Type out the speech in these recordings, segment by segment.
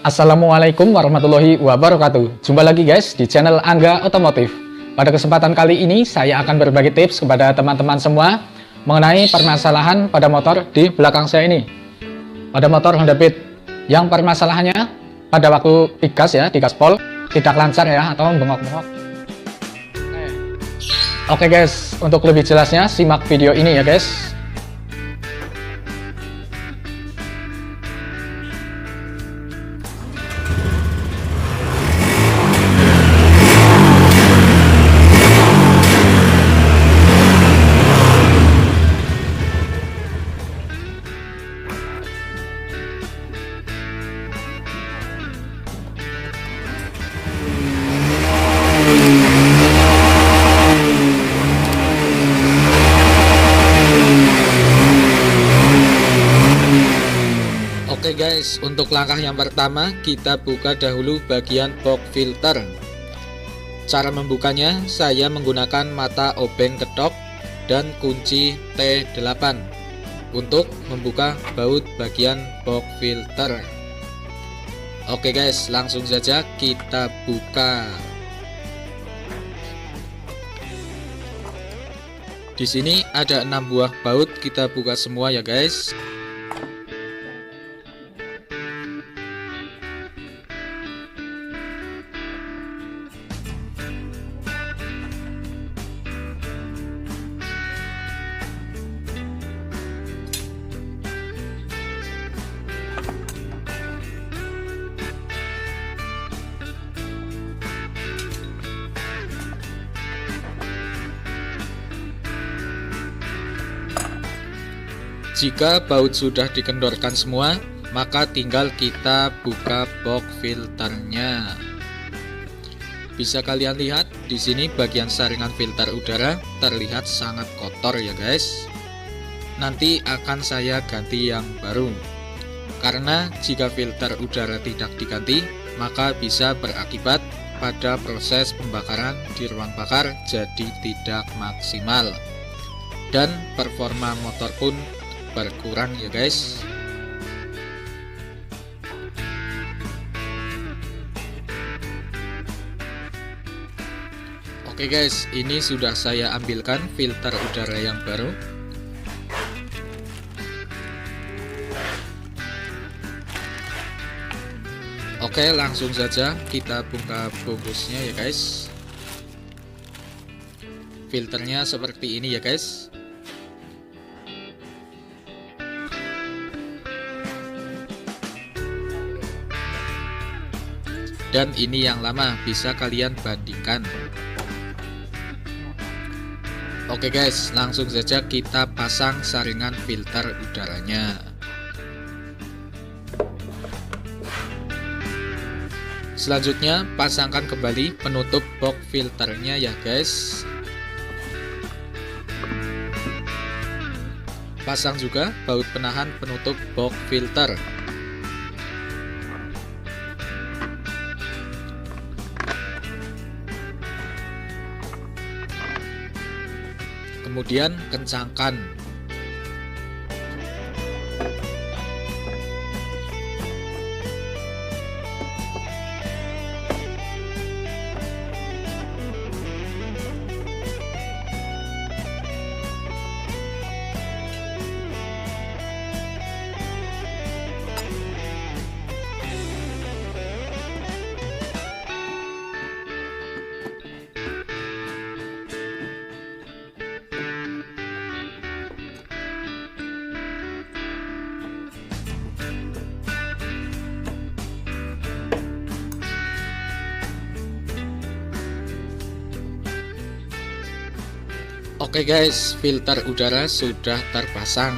Assalamualaikum warahmatullahi wabarakatuh. Jumpa lagi guys di channel Angga Otomotif. Pada kesempatan kali ini saya akan berbagi tips kepada teman-teman semua mengenai permasalahan pada motor di belakang saya ini. Pada motor Honda Beat yang permasalahannya pada waktu digas ya, di gaspol tidak lancar ya atau bengok-bengok. Oke guys, untuk lebih jelasnya simak video ini ya guys. Oke guys, untuk langkah yang pertama kita buka dahulu bagian box filter. Cara membukanya saya menggunakan mata obeng ketok dan kunci T8 untuk membuka baut bagian box filter. Oke guys, langsung saja kita buka. Di sini ada 6 buah baut, kita buka semua ya guys. Jika baut sudah dikendorkan semua, maka tinggal kita buka box filternya. Bisa kalian lihat di sini bagian saringan filter udara terlihat sangat kotor ya guys. Nanti akan saya ganti yang baru. Karena jika filter udara tidak diganti, maka bisa berakibat pada proses pembakaran di ruang bakar jadi tidak maksimal. Dan performa motor pun berkurang ya guys. Oke guys, ini sudah saya ambilkan filter udara yang baru. Oke, langsung saja kita buka bungkusnya ya guys. Filternya seperti ini ya guys. Dan ini yang lama, bisa kalian bandingkan. Oke guys, langsung saja kita pasang saringan filter udaranya. Selanjutnya pasangkan kembali penutup box filternya ya guys. Pasang juga baut penahan penutup box filter. Kemudian kencangkan. Oke guys, filter udara sudah terpasang.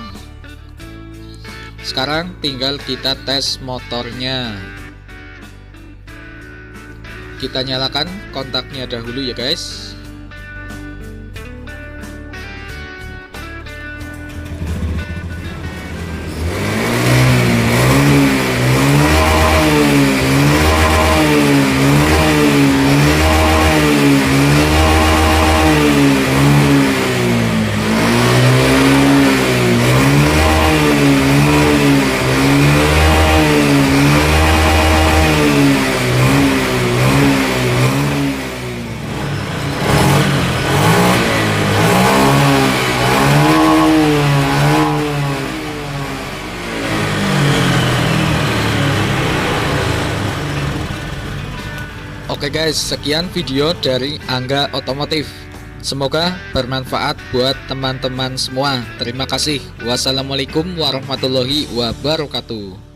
Sekarang tinggal kita tes motornya. Kita nyalakan kontaknya dahulu ya guys. Oke guys, sekian video dari Angga Otomotif. Semoga bermanfaat buat teman-teman semua. Terima kasih. Wassalamualaikum warahmatullahi wabarakatuh.